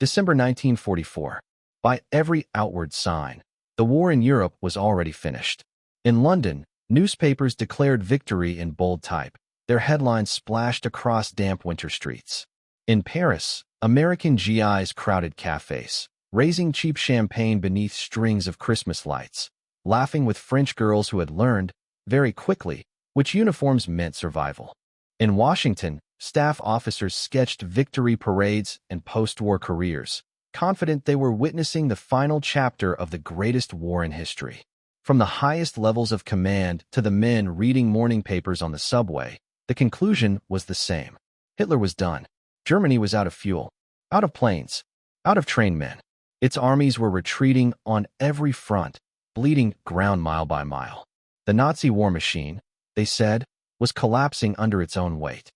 December 1944. By every outward sign, the war in Europe was already finished. In London, newspapers declared victory in bold type. Their headlines splashed across damp winter streets. In Paris, American GIs crowded cafes, raising cheap champagne beneath strings of Christmas lights, laughing with French girls who had learned, very quickly, which uniforms meant survival. In Washington, staff officers sketched victory parades and post-war careers, confident they were witnessing the final chapter of the greatest war in history. From the highest levels of command to the men reading morning papers on the subway, the conclusion was the same. Hitler was done. Germany was out of fuel, out of planes, out of trained men. Its armies were retreating on every front, bleeding ground mile by mile. The Nazi war machine, they said, was collapsing under its own weight.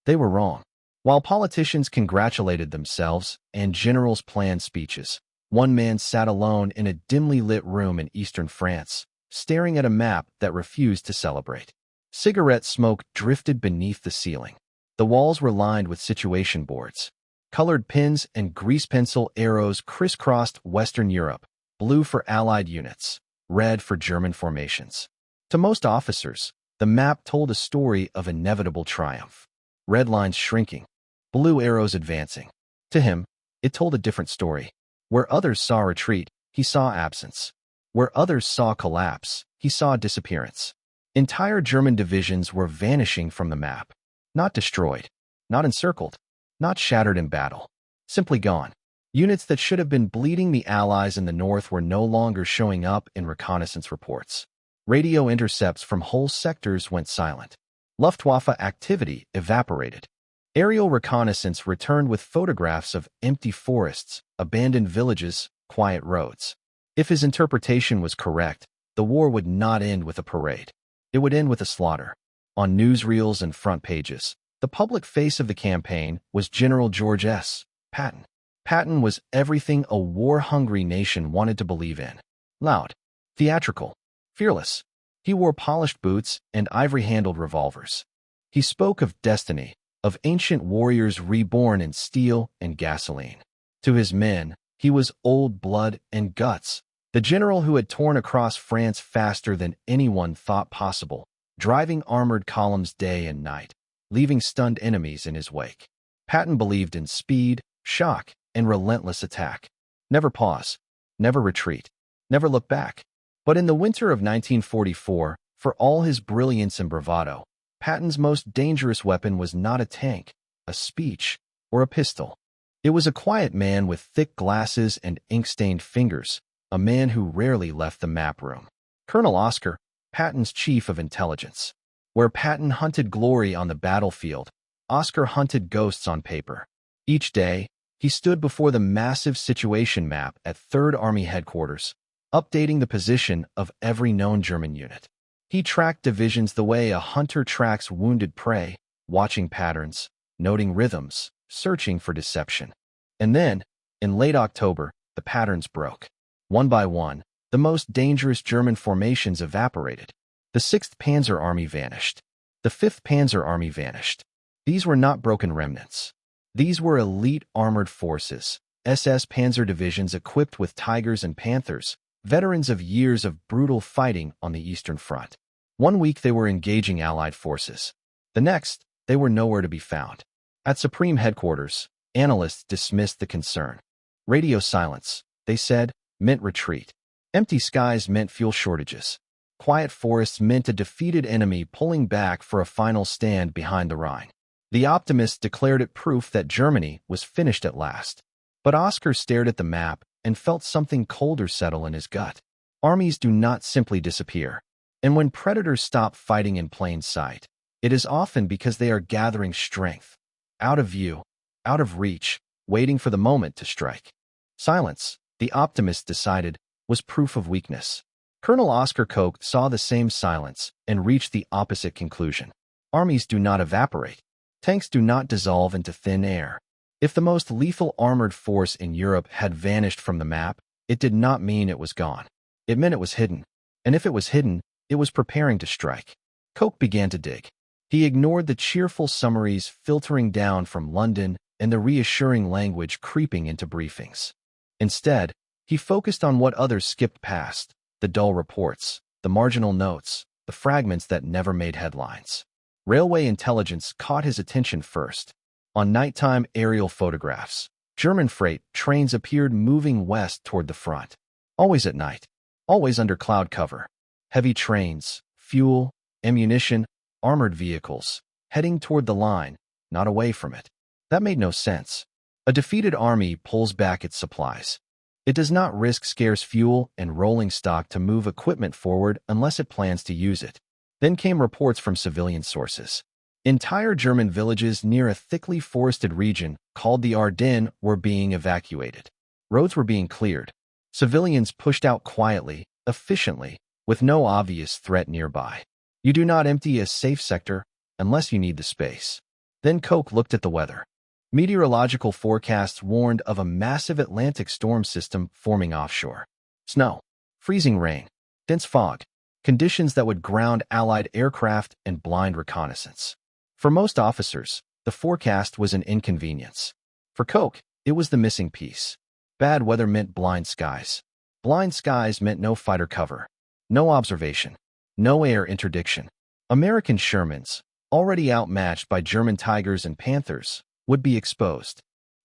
They were wrong. While politicians congratulated themselves and generals planned speeches, one man sat alone in a dimly lit room in eastern France, staring at a map that refused to celebrate. Cigarette smoke drifted beneath the ceiling. The walls were lined with situation boards. Colored pins and grease pencil arrows crisscrossed Western Europe, blue for Allied units, red for German formations. To most officers, the map told a story of inevitable triumph. Red lines shrinking, blue arrows advancing. To him, it told a different story. Where others saw retreat, he saw absence. Where others saw collapse, he saw disappearance. Entire German divisions were vanishing from the map. Not destroyed, not encircled, not shattered in battle. Simply gone. Units that should have been bleeding the Allies in the north were no longer showing up in reconnaissance reports. Radio intercepts from whole sectors went silent. Luftwaffe activity evaporated. Aerial reconnaissance returned with photographs of empty forests, abandoned villages, quiet roads. If his interpretation was correct, the war would not end with a parade. It would end with a slaughter. On newsreels and front pages, the public face of the campaign was General George S. Patton. Patton was everything a war-hungry nation wanted to believe in. Loud, theatrical, fearless. He wore polished boots and ivory-handled revolvers. He spoke of destiny, of ancient warriors reborn in steel and gasoline. To his men, he was old blood and guts, the general who had torn across France faster than anyone thought possible, driving armored columns day and night, leaving stunned enemies in his wake. Patton believed in speed, shock, and relentless attack. Never pause, never retreat, never look back. But in the winter of 1944, for all his brilliance and bravado, Patton's most dangerous weapon was not a tank, a speech, or a pistol. It was a quiet man with thick glasses and ink-stained fingers, a man who rarely left the map room. Colonel Oscar, Patton's chief of intelligence. Where Patton hunted glory on the battlefield, Oscar hunted ghosts on paper. Each day, he stood before the massive situation map at 3rd Army headquarters, updating the position of every known German unit. He tracked divisions the way a hunter tracks wounded prey, watching patterns, noting rhythms, searching for deception. And then, in late October, the patterns broke. One by one, the most dangerous German formations evaporated. The 6th Panzer Army vanished. The 5th Panzer Army vanished. These were not broken remnants. These were elite armored forces, SS Panzer divisions equipped with Tigers and Panthers, veterans of years of brutal fighting on the Eastern Front. One week they were engaging Allied forces. The next, they were nowhere to be found. At Supreme Headquarters, analysts dismissed the concern. Radio silence, they said, meant retreat. Empty skies meant fuel shortages. Quiet forests meant a defeated enemy pulling back for a final stand behind the Rhine. The optimists declared it proof that Germany was finished at last. But Oscar stared at the map and felt something colder settle in his gut. Armies do not simply disappear. And when predators stop fighting in plain sight, it is often because they are gathering strength. Out of view, out of reach, waiting for the moment to strike. Silence, the optimists decided, was proof of weakness. Colonel Oscar Koch saw the same silence and reached the opposite conclusion. Armies do not evaporate. Tanks do not dissolve into thin air. If the most lethal armored force in Europe had vanished from the map, it did not mean it was gone. It meant it was hidden. And if it was hidden, it was preparing to strike. Koch began to dig. He ignored the cheerful summaries filtering down from London and the reassuring language creeping into briefings. Instead, he focused on what others skipped past: the dull reports, the marginal notes, the fragments that never made headlines. Railway intelligence caught his attention first. On nighttime aerial photographs, German freight trains appeared moving west toward the front. Always at night, always under cloud cover. Heavy trains, fuel, ammunition, armored vehicles, heading toward the line, not away from it. That made no sense. A defeated army pulls back its supplies. It does not risk scarce fuel and rolling stock to move equipment forward unless it plans to use it. Then came reports from civilian sources. Entire German villages near a thickly forested region called the Ardennes were being evacuated. Roads were being cleared. Civilians pushed out quietly, efficiently, with no obvious threat nearby. You do not empty a safe sector unless you need the space. Then Koch looked at the weather. Meteorological forecasts warned of a massive Atlantic storm system forming offshore. Snow, freezing rain, dense fog, conditions that would ground Allied aircraft and blind reconnaissance. For most officers, the forecast was an inconvenience. For Koch, it was the missing piece. Bad weather meant blind skies. Blind skies meant no fighter cover, no observation, no air interdiction. American Shermans, already outmatched by German Tigers and Panthers, would be exposed.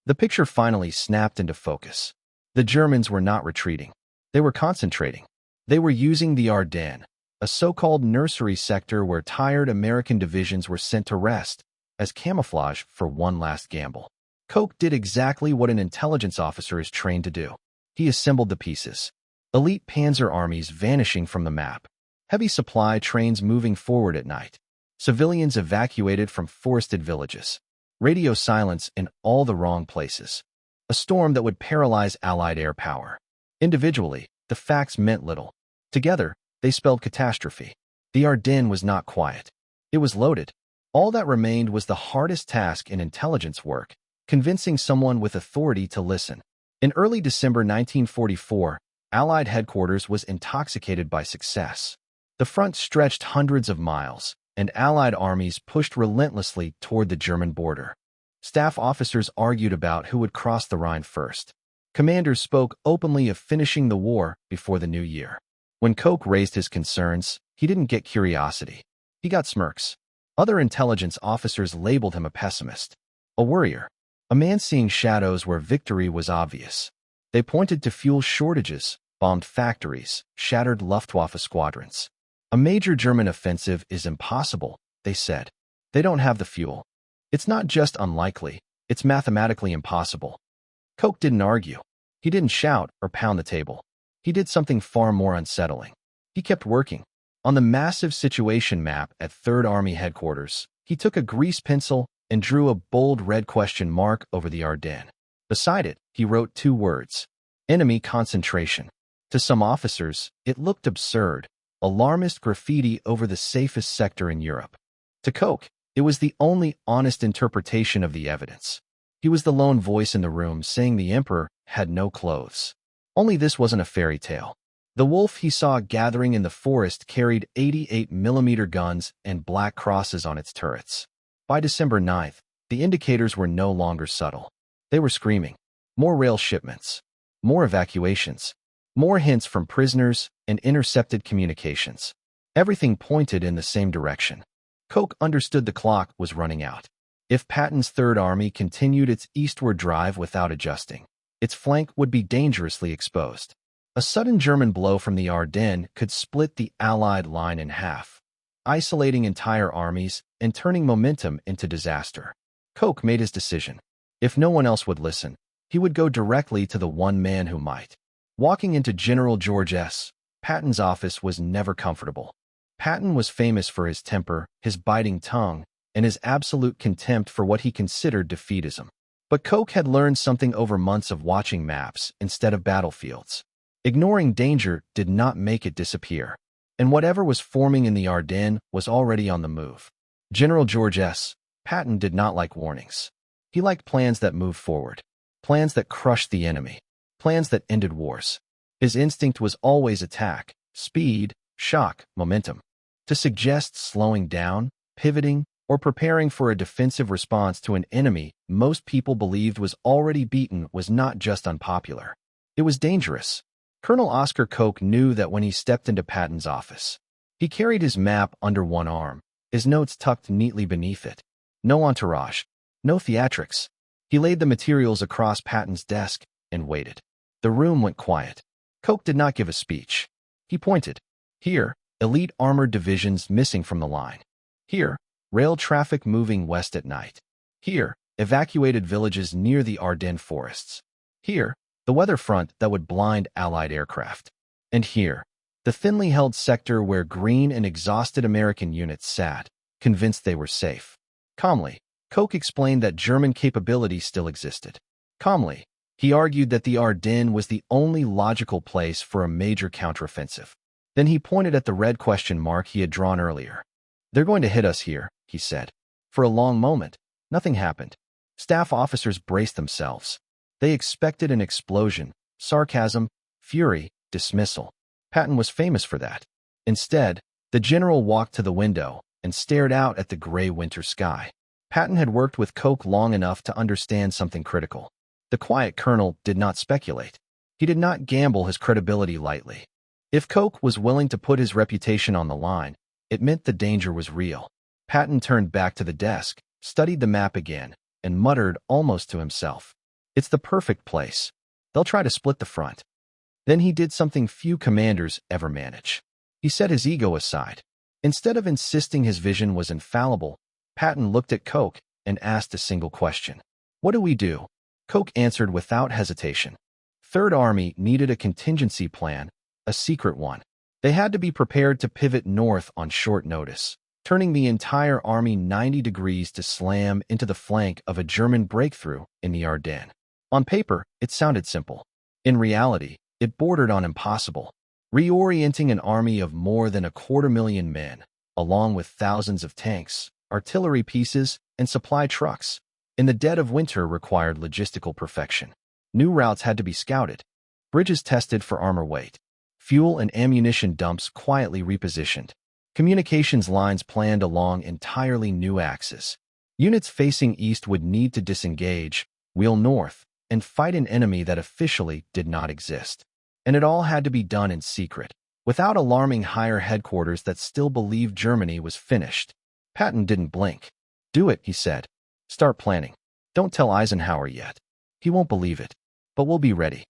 The picture finally snapped into focus. The Germans were not retreating. They were concentrating. They were using the Ardennes, a so-called nursery sector where tired American divisions were sent to rest, as camouflage for one last gamble. Koch did exactly what an intelligence officer is trained to do. He assembled the pieces. Elite panzer armies vanishing from the map. Heavy supply trains moving forward at night. Civilians evacuated from forested villages. Radio silence in all the wrong places. A storm that would paralyze Allied air power. Individually, the facts meant little. Together, they spelled catastrophe. The Ardennes was not quiet. It was loaded. All that remained was the hardest task in intelligence work: convincing someone with authority to listen. In early December 1944, Allied headquarters was intoxicated by success. The front stretched hundreds of miles, and Allied armies pushed relentlessly toward the German border. Staff officers argued about who would cross the Rhine first. Commanders spoke openly of finishing the war before the new year. When Koch raised his concerns, he didn't get curiosity. He got smirks. Other intelligence officers labeled him a pessimist, a worrier, a man seeing shadows where victory was obvious. They pointed to fuel shortages, bombed factories, shattered Luftwaffe squadrons. A major German offensive is impossible, they said. They don't have the fuel. It's not just unlikely, it's mathematically impossible. Koch didn't argue. He didn't shout or pound the table. He did something far more unsettling. He kept working. On the massive situation map at 3rd Army headquarters, he took a grease pencil and drew a bold red question mark over the Ardennes. Beside it, he wrote 2 words: enemy concentration. To some officers, it looked absurd, alarmist graffiti over the safest sector in Europe. To Koch, it was the only honest interpretation of the evidence. He was the lone voice in the room saying the emperor had no clothes. Only this wasn't a fairy tale. The wolf he saw gathering in the forest carried 88mm guns and black crosses on its turrets. By December 9th, the indicators were no longer subtle. They were screaming. More rail shipments. More evacuations. More hints from prisoners and intercepted communications. Everything pointed in the same direction. Koch understood the clock was running out. If Patton's 3rd Army continued its eastward drive without adjusting, its flank would be dangerously exposed. A sudden German blow from the Ardennes could split the Allied line in half, isolating entire armies and turning momentum into disaster. Koch made his decision. If no one else would listen, he would go directly to the one man who might. Walking into General George S. Patton's office was never comfortable. Patton was famous for his temper, his biting tongue, and his absolute contempt for what he considered defeatism. But Koch had learned something over months of watching maps instead of battlefields. Ignoring danger did not make it disappear, and whatever was forming in the Ardennes was already on the move. General George S. Patton did not like warnings. He liked plans that moved forward, plans that crushed the enemy, plans that ended wars. His instinct was always attack, speed, shock, momentum. To suggest slowing down, pivoting, or preparing for a defensive response to an enemy most people believed was already beaten was not just unpopular. It was dangerous. Colonel Oscar Koch knew that when he stepped into Patton's office. He carried his map under one arm, his notes tucked neatly beneath it. No entourage, no theatrics. He laid the materials across Patton's desk and waited. The room went quiet. Koch did not give a speech. He pointed. Here, elite armored divisions missing from the line. Here, rail traffic moving west at night. Here, evacuated villages near the Ardennes forests. Here, the weather front that would blind Allied aircraft. And here, the thinly held sector where green and exhausted American units sat, convinced they were safe. Calmly, Koch explained that German capability still existed. Calmly, he argued that the Ardennes was the only logical place for a major counteroffensive. Then he pointed at the red question mark he had drawn earlier. They're going to hit us here, he said. For a long moment, nothing happened. Staff officers braced themselves. They expected an explosion, sarcasm, fury, dismissal. Patton was famous for that. Instead, the general walked to the window and stared out at the gray winter sky. Patton had worked with Koch long enough to understand something critical. The quiet colonel did not speculate. He did not gamble his credibility lightly. If Koch was willing to put his reputation on the line, it meant the danger was real. Patton turned back to the desk, studied the map again, and muttered almost to himself. It's the perfect place. They'll try to split the front. Then he did something few commanders ever manage. He set his ego aside. Instead of insisting his vision was infallible, Patton looked at Koch and asked a single question. What do we do? Koch answered without hesitation. Third Army needed a contingency plan, a secret one. They had to be prepared to pivot north on short notice, turning the entire army 90 degrees to slam into the flank of a German breakthrough in the Ardennes. On paper, it sounded simple. In reality, it bordered on impossible. Reorienting an army of more than 250,000 men, along with thousands of tanks, artillery pieces, and supply trucks, in the dead of winter required logistical perfection. New routes had to be scouted, bridges tested for armor weight, fuel and ammunition dumps quietly repositioned, communications lines planned along entirely new axes. Units facing east would need to disengage, wheel north, and fight an enemy that officially did not exist. And it all had to be done in secret, without alarming higher headquarters that still believed Germany was finished. Patton didn't blink. Do it, he said. Start planning. Don't tell Eisenhower yet. He won't believe it. But we'll be ready.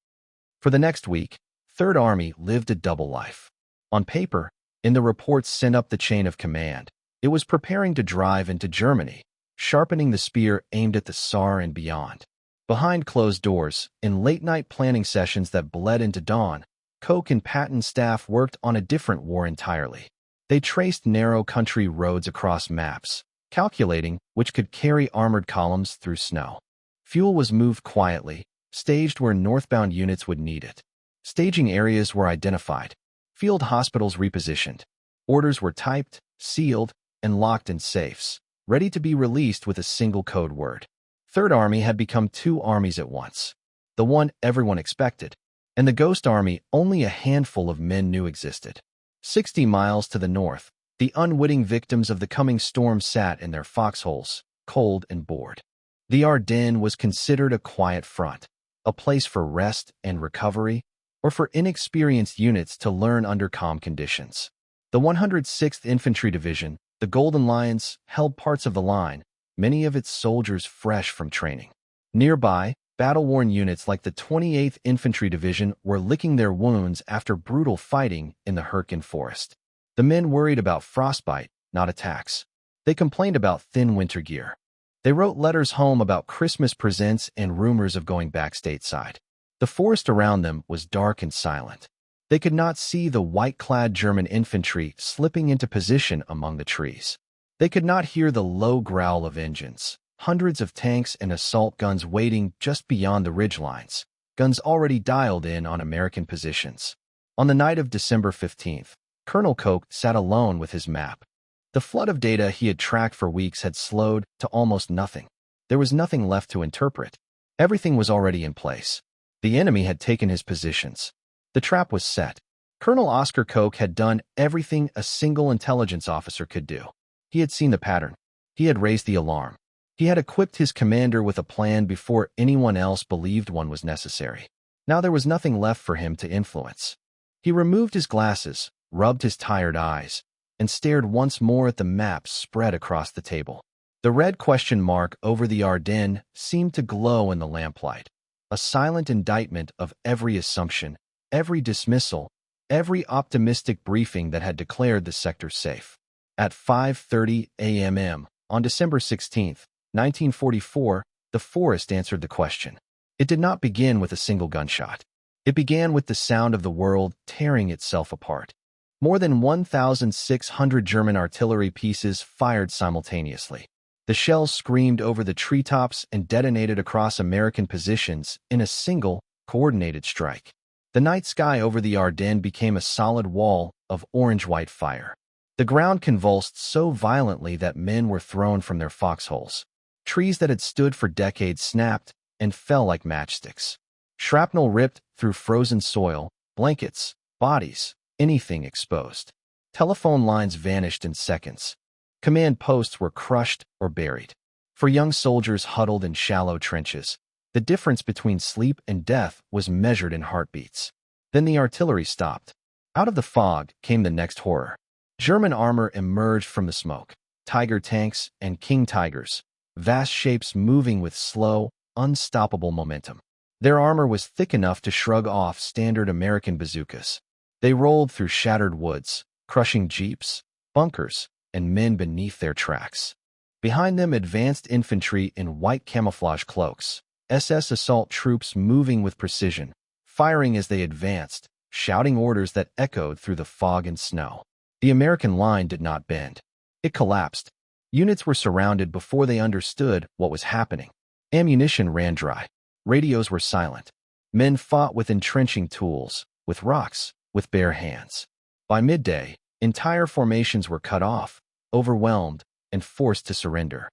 For the next week, Third Army lived a double life. On paper, in the reports sent up the chain of command, it was preparing to drive into Germany, sharpening the spear aimed at the Saar and beyond. Behind closed doors, in late-night planning sessions that bled into dawn, Koch and Patton's staff worked on a different war entirely. They traced narrow country roads across maps, calculating which could carry armored columns through snow. Fuel was moved quietly, staged where northbound units would need it. Staging areas were identified, field hospitals repositioned. Orders were typed, sealed, and locked in safes, ready to be released with a single code word. Third Army had become two armies at once. The one everyone expected, and the Ghost Army only a handful of men knew existed. 60 miles to the north, the unwitting victims of the coming storm sat in their foxholes, cold and bored. The Ardennes was considered a quiet front, a place for rest and recovery, or for inexperienced units to learn under calm conditions. The 106th Infantry Division, the Golden Lions, held parts of the line, many of its soldiers fresh from training. Nearby, battle-worn units like the 28th Infantry Division were licking their wounds after brutal fighting in the Hürtgen Forest. The men worried about frostbite, not attacks. They complained about thin winter gear. They wrote letters home about Christmas presents and rumors of going back stateside. The forest around them was dark and silent. They could not see the white-clad German infantry slipping into position among the trees. They could not hear the low growl of engines, hundreds of tanks and assault guns waiting just beyond the ridgelines, guns already dialed in on American positions. On the night of December 15th, Colonel Koch sat alone with his map. The flood of data he had tracked for weeks had slowed to almost nothing. There was nothing left to interpret. Everything was already in place. The enemy had taken his positions. The trap was set. Colonel Oscar Koch had done everything a single intelligence officer could do. He had seen the pattern. He had raised the alarm. He had equipped his commander with a plan before anyone else believed one was necessary. Now there was nothing left for him to influence. He removed his glasses, rubbed his tired eyes, and stared once more at the map spread across the table. The red question mark over the Ardennes seemed to glow in the lamplight, a silent indictment of every assumption, every dismissal, every optimistic briefing that had declared the sector safe. At 5:30 a.m. on December 16, 1944, the forest answered the question. It did not begin with a single gunshot. It began with the sound of the world tearing itself apart. More than 1,600 German artillery pieces fired simultaneously. The shells screamed over the treetops and detonated across American positions in a single, coordinated strike. The night sky over the Ardennes became a solid wall of orange-white fire. The ground convulsed so violently that men were thrown from their foxholes. Trees that had stood for decades snapped and fell like matchsticks. Shrapnel ripped through frozen soil, blankets, bodies, anything exposed. Telephone lines vanished in seconds. Command posts were crushed or buried. For young soldiers huddled in shallow trenches, the difference between sleep and death was measured in heartbeats. Then the artillery stopped. Out of the fog came the next horror. German armor emerged from the smoke. Tiger tanks and King Tigers, vast shapes moving with slow, unstoppable momentum. Their armor was thick enough to shrug off standard American bazookas. They rolled through shattered woods, crushing jeeps, bunkers, and men beneath their tracks. Behind them, advanced infantry in white camouflage cloaks, SS assault troops moving with precision, firing as they advanced, shouting orders that echoed through the fog and snow. The American line did not bend. It collapsed. Units were surrounded before they understood what was happening. Ammunition ran dry. Radios were silent. Men fought with entrenching tools, with rocks, with bare hands. By midday, entire formations were cut off, overwhelmed, and forced to surrender.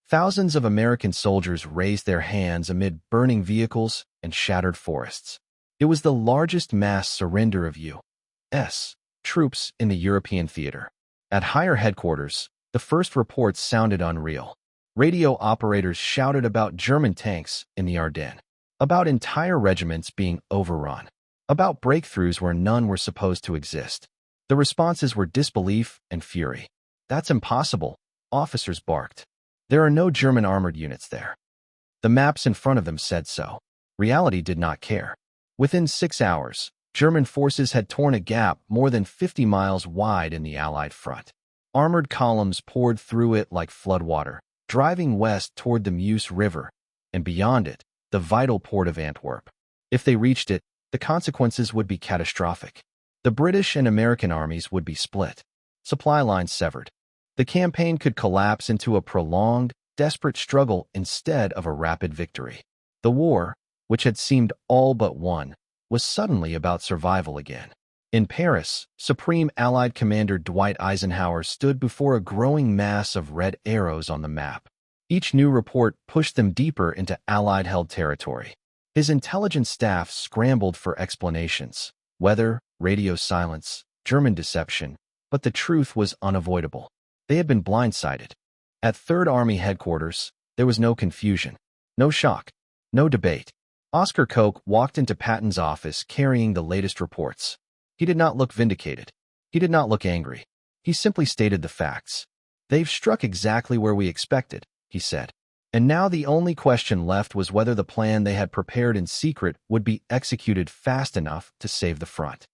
Thousands of American soldiers raised their hands amid burning vehicles and shattered forests. It was the largest mass surrender of U.S. troops in the European theater. At higher headquarters, the first reports sounded unreal. Radio operators shouted about German tanks in the Ardennes, about entire regiments being overrun, about breakthroughs where none were supposed to exist. The responses were disbelief and fury. "That's impossible," officers barked. "There are no German armored units there." The maps in front of them said so. Reality did not care. Within 6 hours, German forces had torn a gap more than 50 miles wide in the Allied front. Armored columns poured through it like floodwater, driving west toward the Meuse River, and beyond it, the vital port of Antwerp. If they reached it, the consequences would be catastrophic. The British and American armies would be split, supply lines severed. The campaign could collapse into a prolonged, desperate struggle instead of a rapid victory. The war, which had seemed all but won, was suddenly about survival again. In Paris, Supreme Allied Commander Dwight Eisenhower stood before a growing mass of red arrows on the map. Each new report pushed them deeper into Allied-held territory. His intelligence staff scrambled for explanations: weather, radio silence, German deception, but the truth was unavoidable. They had been blindsided. At Third Army headquarters, there was no confusion, no shock, no debate. Oscar Koch walked into Patton's office carrying the latest reports. He did not look vindicated. He did not look angry. He simply stated the facts. "They've struck exactly where we expected," he said. And now the only question left was whether the plan they had prepared in secret would be executed fast enough to save the front.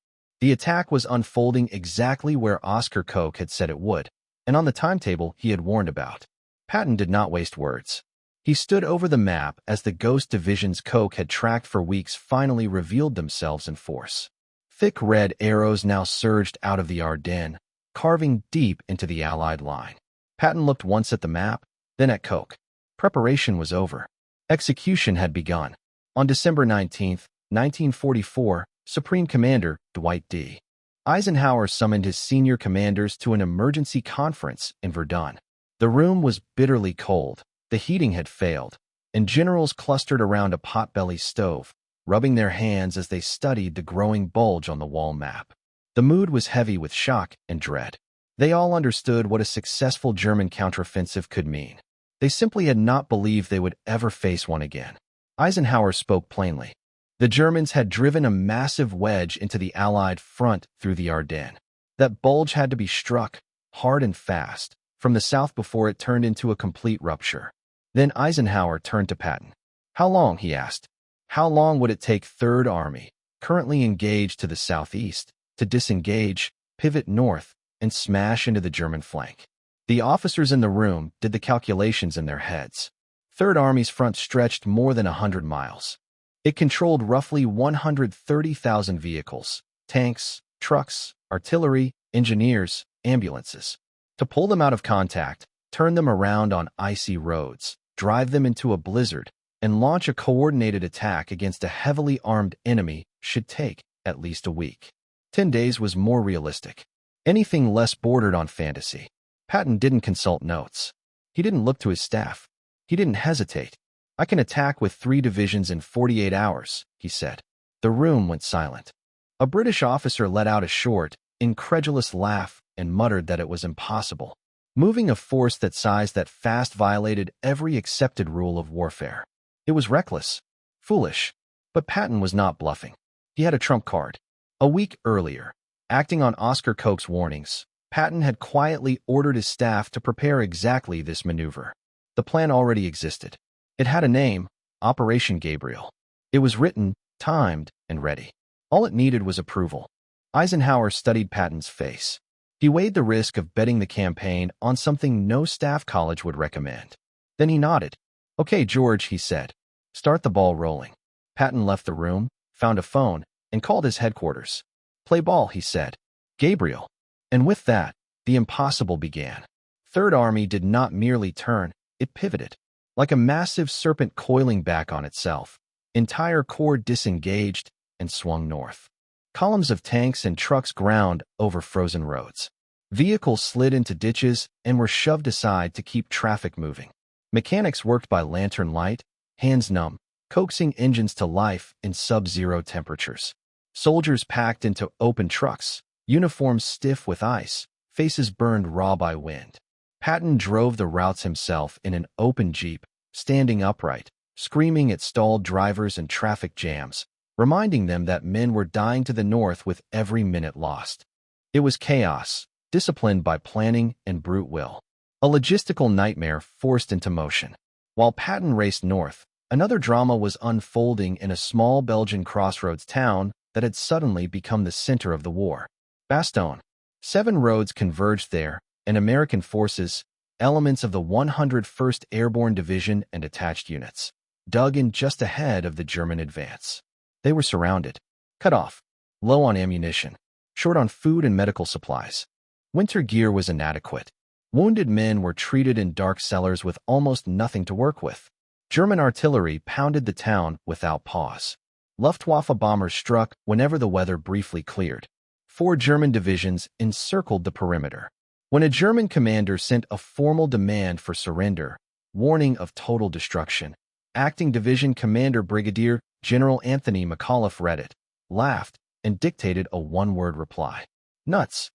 The attack was unfolding exactly where Oscar Koch had said it would, and on the timetable he had warned about. Patton did not waste words. He stood over the map as the ghost divisions Koch had tracked for weeks finally revealed themselves in force. Thick red arrows now surged out of the Ardennes, carving deep into the Allied line. Patton looked once at the map, then at Koch. Preparation was over. Execution had begun. On December 19, 1944, Supreme Commander Dwight D. Eisenhower summoned his senior commanders to an emergency conference in Verdun. The room was bitterly cold. The heating had failed, and generals clustered around a potbelly stove, rubbing their hands as they studied the growing bulge on the wall map. The mood was heavy with shock and dread. They all understood what a successful German counteroffensive could mean. They simply had not believed they would ever face one again. Eisenhower spoke plainly. The Germans had driven a massive wedge into the Allied front through the Ardennes. That bulge had to be struck, hard and fast, from the south before it turned into a complete rupture. Then Eisenhower turned to Patton. "How long?" he asked. "How long would it take Third Army, currently engaged to the southeast, to disengage, pivot north, and smash into the German flank?" The officers in the room did the calculations in their heads. Third Army's front stretched more than 100 miles. It controlled roughly 130,000 vehicles, tanks, trucks, artillery, engineers, ambulances. To pull them out of contact, turn them around on icy roads, drive them into a blizzard, and launch a coordinated attack against a heavily armed enemy should take at least a week. 10 days was more realistic. Anything less bordered on fantasy. Patton didn't consult notes. He didn't look to his staff. He didn't hesitate. "I can attack with 3 divisions in 48 hours, he said. The room went silent. A British officer let out a short, incredulous laugh and muttered that it was impossible. Moving a force that size that fast violated every accepted rule of warfare. It was reckless, foolish. But Patton was not bluffing. He had a trump card. A week earlier, acting on Oscar Koch's warnings, Patton had quietly ordered his staff to prepare exactly this maneuver. The plan already existed. It had a name, Operation Gabriel. It was written, timed, and ready. All it needed was approval. Eisenhower studied Patton's face. He weighed the risk of betting the campaign on something no staff college would recommend. Then he nodded. "Okay, George," he said. "Start the ball rolling." Patton left the room, found a phone, and called his headquarters. "Play ball," he said. "Gabriel." And with that, the impossible began. Third Army did not merely turn, it pivoted. Like a massive serpent coiling back on itself, entire corps disengaged and swung north. Columns of tanks and trucks ground over frozen roads. Vehicles slid into ditches and were shoved aside to keep traffic moving. Mechanics worked by lantern light, hands numb, coaxing engines to life in sub-zero temperatures. Soldiers packed into open trucks, uniforms stiff with ice, faces burned raw by wind. Patton drove the routes himself in an open Jeep, standing upright, screaming at stalled drivers and traffic jams, reminding them that men were dying to the north with every minute lost. It was chaos, disciplined by planning and brute will. A logistical nightmare forced into motion. While Patton raced north, another drama was unfolding in a small Belgian crossroads town that had suddenly become the center of the war. Bastogne. 7 roads converged there, and American forces, elements of the 101st Airborne Division and attached units, dug in just ahead of the German advance. They were surrounded, cut off, low on ammunition, short on food and medical supplies. Winter gear was inadequate. Wounded men were treated in dark cellars with almost nothing to work with. German artillery pounded the town without pause. Luftwaffe bombers struck whenever the weather briefly cleared. 4 German divisions encircled the perimeter. When a German commander sent a formal demand for surrender, warning of total destruction, acting division commander Brigadier General Anthony McAuliffe read it, laughed, and dictated a one-word reply. "Nuts."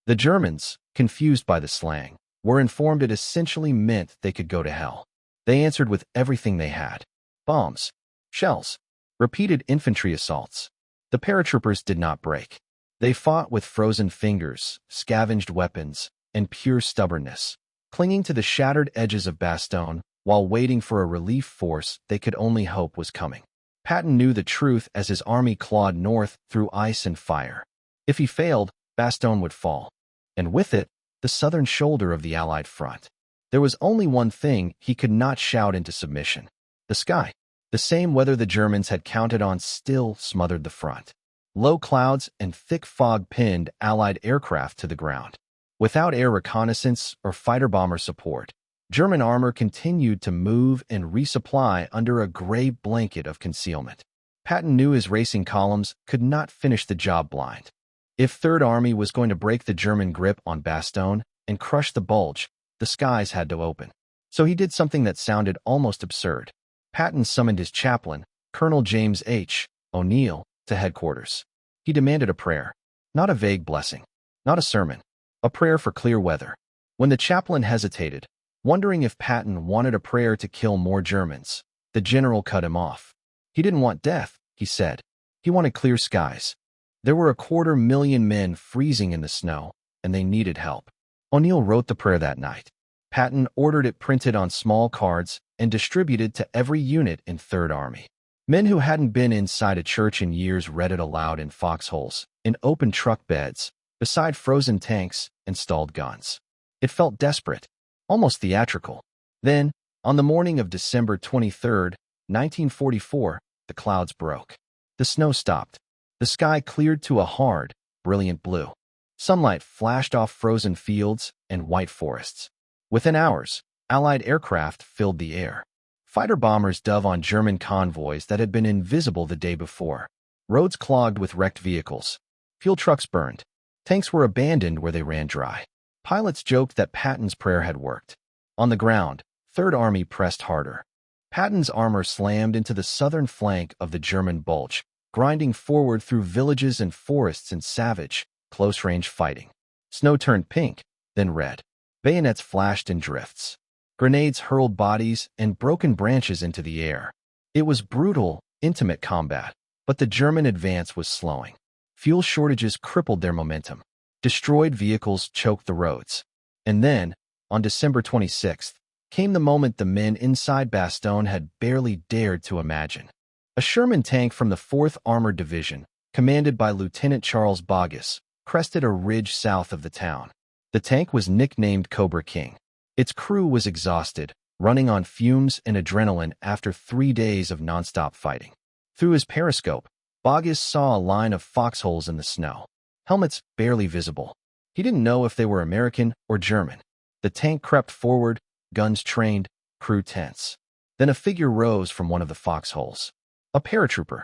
The Germans, confused by the slang, were informed it essentially meant they could go to hell. They answered with everything they had. Bombs, shells, repeated infantry assaults. The paratroopers did not break. They fought with frozen fingers, scavenged weapons, and pure stubbornness, clinging to the shattered edges of Bastogne while waiting for a relief force they could only hope was coming. Patton knew the truth as his army clawed north through ice and fire. If he failed, Bastogne would fall, and with it, the southern shoulder of the Allied front. There was only one thing he could not shout into submission. The sky. The same weather the Germans had counted on still smothered the front. Low clouds and thick fog pinned Allied aircraft to the ground. Without air reconnaissance or fighter-bomber support, German armor continued to move and resupply under a gray blanket of concealment. Patton knew his racing columns could not finish the job blind. If Third Army was going to break the German grip on Bastogne and crush the Bulge, the skies had to open. So he did something that sounded almost absurd. Patton summoned his chaplain, Colonel James H. O'Neill, to headquarters. He demanded a prayer, not a vague blessing, not a sermon, a prayer for clear weather. When the chaplain hesitated, wondering if Patton wanted a prayer to kill more Germans, the general cut him off. He didn't want death, he said. He wanted clear skies. There were 250,000 men freezing in the snow, and they needed help. O'Neill wrote the prayer that night. Patton ordered it printed on small cards and distributed to every unit in Third Army. Men who hadn't been inside a church in years read it aloud in foxholes, in open truck beds, beside frozen tanks and stalled guns. It felt desperate, almost theatrical. Then, on the morning of December 23, 1944, the clouds broke. The snow stopped. The sky cleared to a hard, brilliant blue. Sunlight flashed off frozen fields and white forests. Within hours, Allied aircraft filled the air. Fighter bombers dove on German convoys that had been invisible the day before. Roads clogged with wrecked vehicles. Fuel trucks burned. Tanks were abandoned where they ran dry. Pilots joked that Patton's prayer had worked. On the ground, Third Army pressed harder. Patton's armor slammed into the southern flank of the German Bulge, grinding forward through villages and forests in savage, close-range fighting. Snow turned pink, then red. Bayonets flashed in drifts. Grenades hurled bodies and broken branches into the air. It was brutal, intimate combat, but the German advance was slowing. Fuel shortages crippled their momentum. Destroyed vehicles choked the roads. And then, on December 26th, came the moment the men inside Bastogne had barely dared to imagine. A Sherman tank from the 4th Armored Division, commanded by Lieutenant Charles Bulge, crested a ridge south of the town. The tank was nicknamed Cobra King. Its crew was exhausted, running on fumes and adrenaline after 3 days of nonstop fighting. Through his periscope, Bulge saw a line of foxholes in the snow, helmets barely visible. He didn't know if they were American or German. The tank crept forward, guns trained, crew tense. Then a figure rose from one of the foxholes. A paratrooper.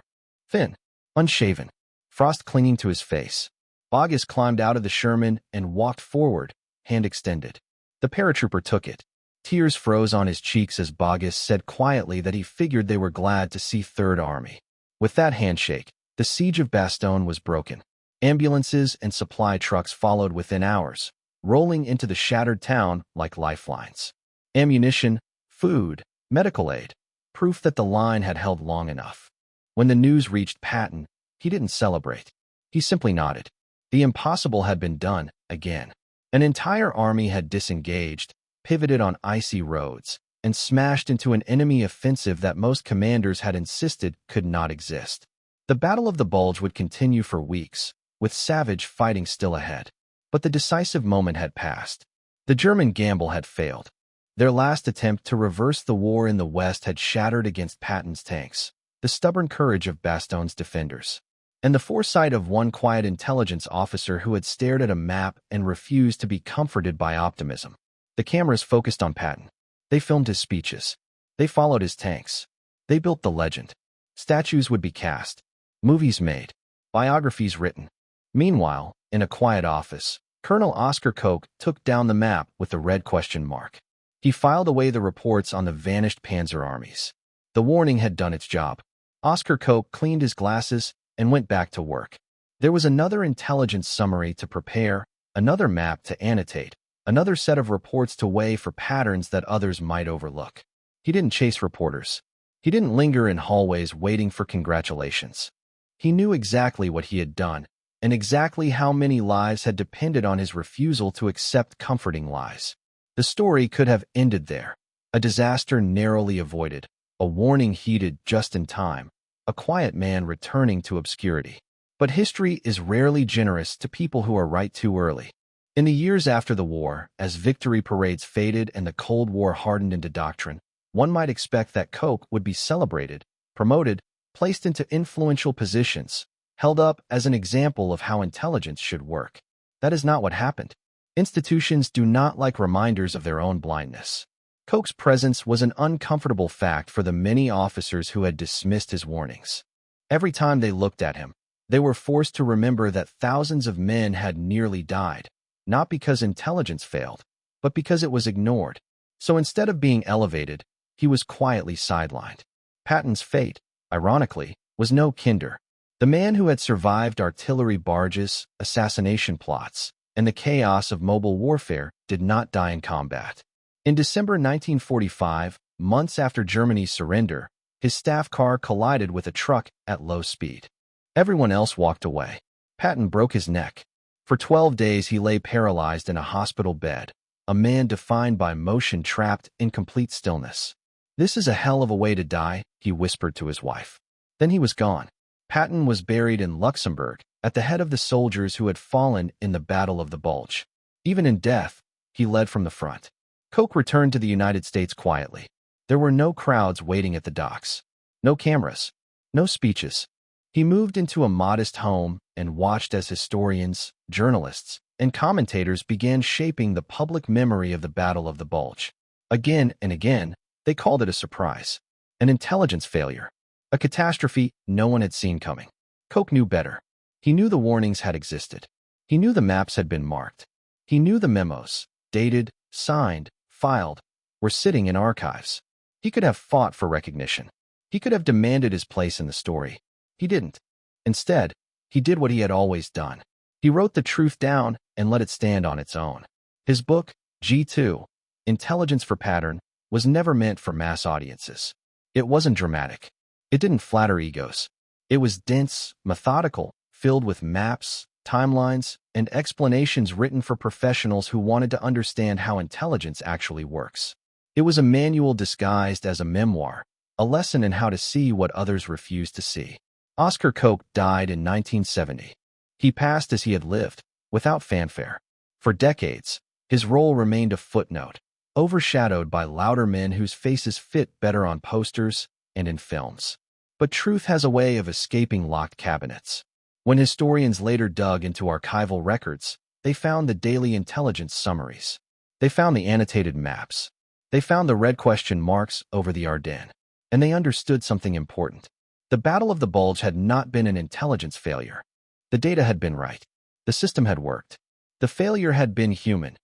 Thin, unshaven, frost clinging to his face. Bulge climbed out of the Sherman and walked forward, hand extended. The paratrooper took it. Tears froze on his cheeks as Bulge said quietly that he figured they were glad to see Third Army. With that handshake, the siege of Bastogne was broken. Ambulances and supply trucks followed within hours, rolling into the shattered town like lifelines. Ammunition, food, medical aid, proof that the line had held long enough. When the news reached Patton, he didn't celebrate. He simply nodded. The impossible had been done, again. An entire army had disengaged, pivoted on icy roads, and smashed into an enemy offensive that most commanders had insisted could not exist. The Battle of the Bulge would continue for weeks, with savage fighting still ahead. But the decisive moment had passed. The German gamble had failed. Their last attempt to reverse the war in the West had shattered against Patton's tanks, the stubborn courage of Bastogne's defenders, and the foresight of one quiet intelligence officer who had stared at a map and refused to be comforted by optimism. The cameras focused on Patton. They filmed his speeches. They followed his tanks. They built the legend. Statues would be cast. Movies made. Biographies written. Meanwhile, in a quiet office, Colonel Oscar Koch took down the map with a red question mark. He filed away the reports on the vanished panzer armies. The warning had done its job. Oscar Koch cleaned his glasses and went back to work. There was another intelligence summary to prepare, another map to annotate, another set of reports to weigh for patterns that others might overlook. He didn't chase reporters. He didn't linger in hallways waiting for congratulations. He knew exactly what he had done, and exactly how many lives had depended on his refusal to accept comforting lies. The story could have ended there. A disaster narrowly avoided, a warning heeded just in time, a quiet man returning to obscurity. But history is rarely generous to people who are right too early. In the years after the war, as victory parades faded and the Cold War hardened into doctrine, one might expect that Koch would be celebrated, promoted, placed into influential positions, held up as an example of how intelligence should work. That is not what happened. Institutions do not like reminders of their own blindness. Koch's presence was an uncomfortable fact for the many officers who had dismissed his warnings. Every time they looked at him, they were forced to remember that thousands of men had nearly died, not because intelligence failed, but because it was ignored. So instead of being elevated, he was quietly sidelined. Patton's fate, ironically, was no kinder. The man who had survived artillery barges, assassination plots, and the chaos of mobile warfare did not die in combat. In December 1945, months after Germany's surrender, his staff car collided with a truck at low speed. Everyone else walked away. Patton broke his neck. For 12 days he lay paralyzed in a hospital bed, a man defined by motion trapped in complete stillness. "This is a hell of a way to die," he whispered to his wife. Then he was gone. Patton was buried in Luxembourg, at the head of the soldiers who had fallen in the Battle of the Bulge. Even in death, he led from the front. Koch returned to the United States quietly. There were no crowds waiting at the docks. No cameras. No speeches. He moved into a modest home and watched as historians, journalists, and commentators began shaping the public memory of the Battle of the Bulge. Again and again, they called it a surprise, an intelligence failure, a catastrophe no one had seen coming. Koch knew better. He knew the warnings had existed. He knew the maps had been marked. He knew the memos, dated, signed, filed, were sitting in archives. He could have fought for recognition. He could have demanded his place in the story. He didn't. Instead, he did what he had always done. He wrote the truth down and let it stand on its own. His book, G2, Intelligence for Pattern, was never meant for mass audiences. It wasn't dramatic. It didn't flatter egos. It was dense, methodical, filled with maps, timelines, and explanations written for professionals who wanted to understand how intelligence actually works. It was a manual disguised as a memoir, a lesson in how to see what others refuse to see. Oscar Koch died in 1970. He passed as he had lived, without fanfare. For decades, his role remained a footnote, overshadowed by louder men whose faces fit better on posters and in films. But truth has a way of escaping locked cabinets. When historians later dug into archival records, they found the daily intelligence summaries. They found the annotated maps. They found the red question marks over the Ardennes. And they understood something important. The Battle of the Bulge had not been an intelligence failure. The data had been right. The system had worked. The failure had been human.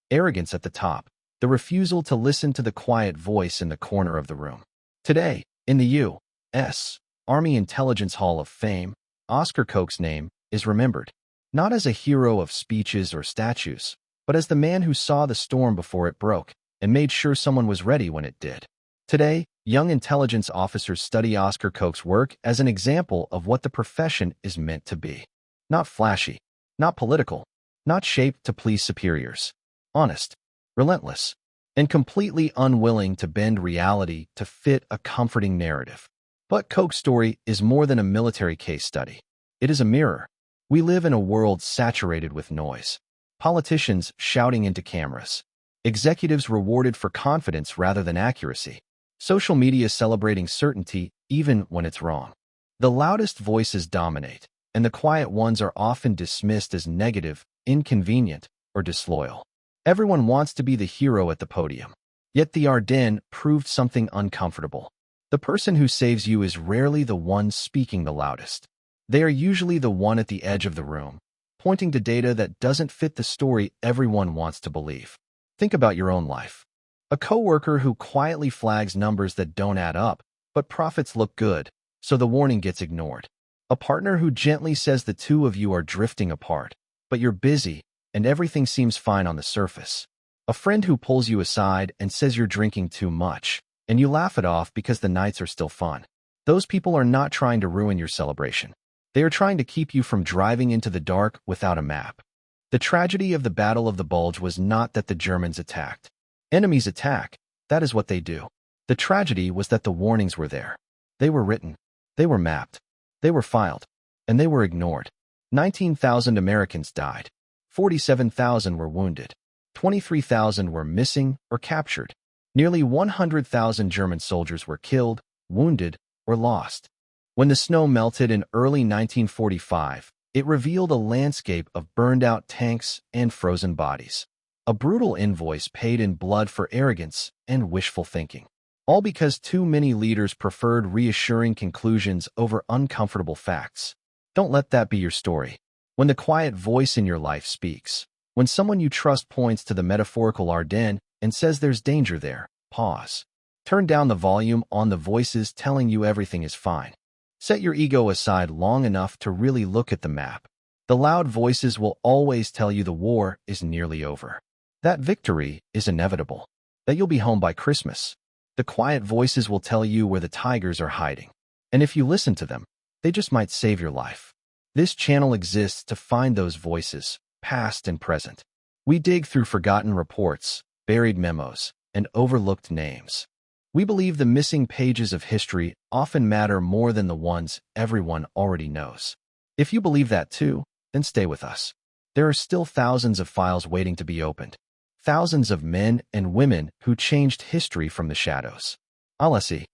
Arrogance at the top. The refusal to listen to the quiet voice in the corner of the room. Today, in the U.S. Army Intelligence Hall of Fame, Oscar Koch's name is remembered, not as a hero of speeches or statues, but as the man who saw the storm before it broke and made sure someone was ready when it did. Today, young intelligence officers study Oscar Koch's work as an example of what the profession is meant to be. Not flashy, not political, not shaped to please superiors. Honest, relentless, and completely unwilling to bend reality to fit a comforting narrative. But Koch's story is more than a military case study. It is a mirror. We live in a world saturated with noise. Politicians shouting into cameras. Executives rewarded for confidence rather than accuracy. Social media celebrating certainty even when it's wrong. The loudest voices dominate, and the quiet ones are often dismissed as negative, inconvenient, or disloyal. Everyone wants to be the hero at the podium. Yet the Ardennes proved something uncomfortable. The person who saves you is rarely the one speaking the loudest. They are usually the one at the edge of the room, pointing to data that doesn't fit the story everyone wants to believe. Think about your own life. A coworker who quietly flags numbers that don't add up, but profits look good, so the warning gets ignored. A partner who gently says the two of you are drifting apart, but you're busy and everything seems fine on the surface. A friend who pulls you aside and says you're drinking too much, and you laugh it off because the nights are still fun. Those people are not trying to ruin your celebration. They are trying to keep you from driving into the dark without a map. The tragedy of the Battle of the Bulge was not that the Germans attacked. Enemies attack. That is what they do. The tragedy was that the warnings were there. They were written. They were mapped. They were filed. And they were ignored. 19,000 Americans died. 47,000 were wounded. 23,000 were missing or captured. Nearly 100,000 German soldiers were killed, wounded, or lost. When the snow melted in early 1945, it revealed a landscape of burned-out tanks and frozen bodies. A brutal invoice paid in blood for arrogance and wishful thinking. All because too many leaders preferred reassuring conclusions over uncomfortable facts. Don't let that be your story. When the quiet voice in your life speaks, when someone you trust points to the metaphorical Ardennes and says there's danger there, pause. Turn down the volume on the voices telling you everything is fine. Set your ego aside long enough to really look at the map. The loud voices will always tell you the war is nearly over, that victory is inevitable, that you'll be home by Christmas. The quiet voices will tell you where the tigers are hiding, and if you listen to them, they just might save your life. This channel exists to find those voices, past and present. We dig through forgotten reports, buried memos, and overlooked names. We believe the missing pages of history often matter more than the ones everyone already knows. If you believe that too, then stay with us. There are still thousands of files waiting to be opened. Thousands of men and women who changed history from the shadows. Allons-y.